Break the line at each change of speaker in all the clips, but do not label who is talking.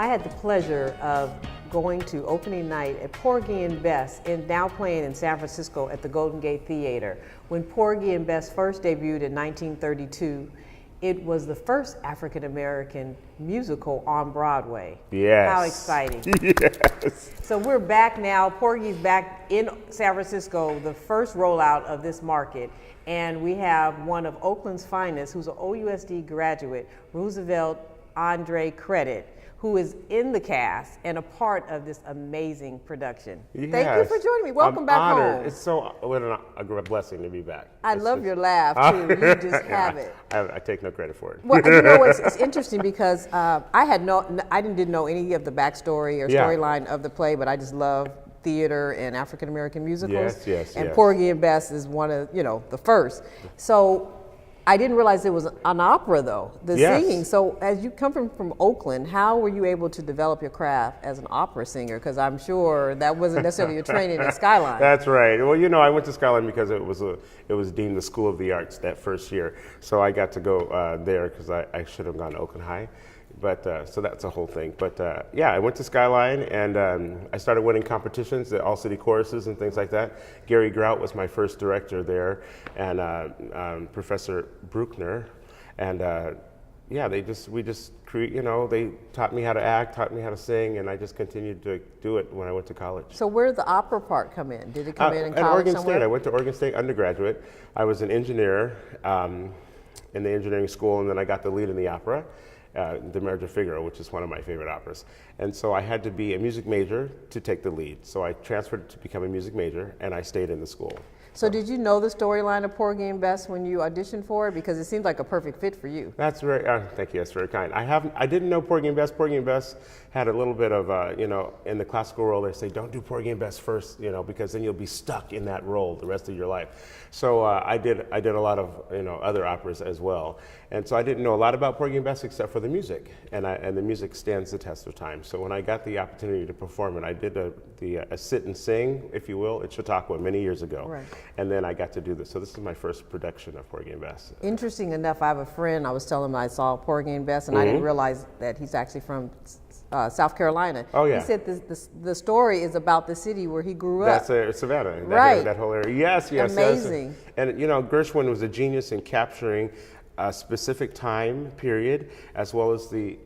had the pleasure of going to opening night at Porgy and Bess, now playing in San Francisco at the Golden Gate Theater. When Porgy and Bess first debuted in 1932, it was the first African-American musical on Broadway.
Yes.
How exciting.
Yes.
So we're back now. Porgy's back in San Francisco, the first rollout of this market. And we have one of Oakland's finest, who's an OUSD graduate, Roosevelt Andre Credit, who is in the cast and a part of this amazing production.
Yes.
Thank you for joining me. Welcome
I'm
back
honored.
home.
It's so what a blessing to be back.
I love your laugh too. You just have it.
I take no credit for it.
Well, you know what's it's interesting because I didn't know any of the backstory or storyline of the play, but I just love theater and African American musicals.
Yes.
And Porgy and Bess is one of the first. So I didn't realize it was an opera though, the singing. So as you come from Oakland, how were you able to develop your craft as an opera singer? Because I'm sure that wasn't necessarily your training at Skyline.
That's right. Well, I went to Skyline because it was deemed the School of the Arts that first year. So I got to go there because I should have gone to Oakland High. But so that's a whole thing. But I went to Skyline and I started winning competitions, the all-city choruses and things like that. Gary Grout was my first director there, and Professor Bruckner, and they taught me how to act, taught me how to sing, and I just continued to do it when I went to college.
So where did the opera part come in? Did it come in college
at Oregon
somewhere?
State. I went to Oregon State undergraduate. I was an engineer in the engineering school, and then I got the lead in the opera. The Marriage of Figaro, which is one of my favorite operas. And so I had to be a music major to take the lead. So I transferred to become a music major, and I stayed in the school.
So did you know the storyline of Porgy and Bess when you auditioned for it? Because it seems like a perfect fit for you.
That's very, thank you, that's very kind. I didn't know Porgy and Bess. Porgy and Bess had a little bit of, in the classical role, they say, don't do Porgy and Bess first, because then you'll be stuck in that role the rest of your life. So I did a lot of, other operas as well. And so I didn't know a lot about Porgy and Bess except for the music. And the music stands the test of time. So when I got the opportunity to perform it, I did a sit and sing, if you will, at Chautauqua many years ago.
Right.
And then I got to do this. So this is my first production of Porgy and Bess. Interesting
enough, I have a friend, I was telling him I saw Porgy and Bess, and I didn't realize that he's actually from South Carolina.
Oh, yeah.
He said the story is about the city where he grew up.
That's Savannah,
right.
That whole area. Yes.
Amazing.
Yes. And Gershwin was a genius in capturing a specific time period as well as the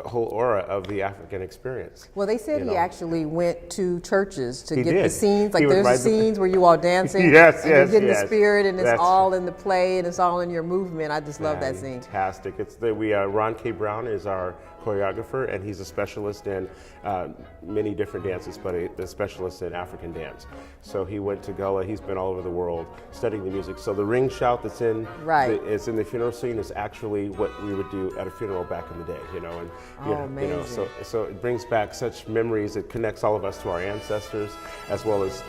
whole aura of the African experience.
Well, they said he actually went to churches to get
did.
the scenes. Like there's scenes where you all dancing.
Yes.
You're getting the spirit, and it's all in the play, and it's all in your movement. I just love that scene.
Fantastic. Ron K. Brown is our choreographer, and he's a specialist in many different dances, but a specialist in African dance. So he went to Gullah. He's been all over the world studying the music. So the ring shout that's in it's in the funeral scene is actually what we would do at a funeral back in the day. So it brings back such memories. It connects all of us to our ancestors, as well as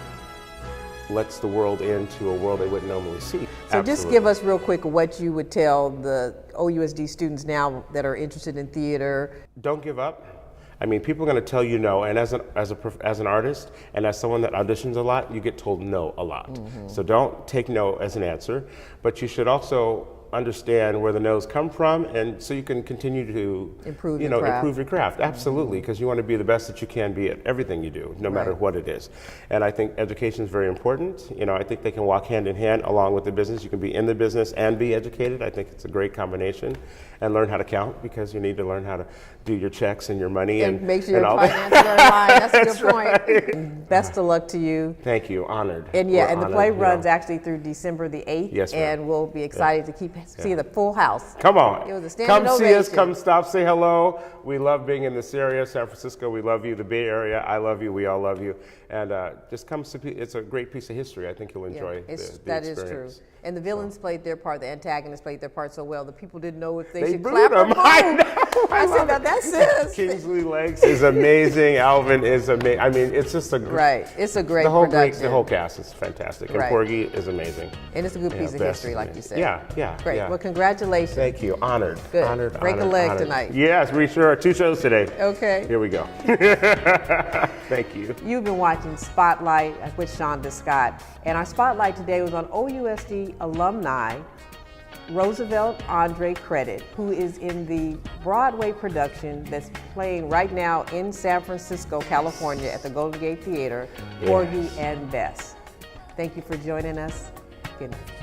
lets the world into a world they wouldn't normally see.
So just give us real quick what you would tell the OUSD students now that are interested in theater.
Don't give up. I mean, people are going to tell you no, and as an artist and as someone that auditions a lot, you get told no a lot. Mm-hmm. So don't take no as an answer, but you should also understand where the no's come from, and so you can continue to improve your craft. Absolutely, because you want to be the best that you can be at everything you do, no matter what it is. And I think education is very important. I think they can walk hand in hand along with the business. You can be in the business and be educated. I think it's a great combination. And learn how to count, because you need to learn how to do your checks and your money and
make sure your finances are in line. That's a good point.
Right.
Best of luck to you.
Thank you. Honored.
And the play runs actually through December the 8th.
Yes, ma'am.
And we'll be excited to keep seeing the full house.
Come on.
It was a standing
ovation. Come see us. Come stop. Say hello. We love being in this area, San Francisco. We love you. The Bay Area. I love you. We all love you. And just come see. It's a great piece of history. I think you'll enjoy the
that
experience.
Is true. And the villains played their part. The antagonists played their part so well. The people didn't know if they should clap or boo. I said, that's it.
Kingsley Legs is amazing. Alvin is amazing. I mean, it's just a great.
It's a great production.
The whole cast is fantastic. And Porgy is amazing.
And it's a good piece of history, like you said.
Yeah.
Great.
Yeah.
Well, congratulations.
Thaned you. Honored.
Good.
Honored.
Break a leg tonight.
Yes, we sure are. 2 shows today.
Okay.
Here we go. Thank you.
You've been watching Spotlight with Shonda Scott. And our Spotlight today was on OUSD alumni Roosevelt Andre Credit, who is in the Broadway production that's playing right now in San Francisco, California at the Golden Gate Theater, Porgy and Bess. Thank you for joining us. Good night.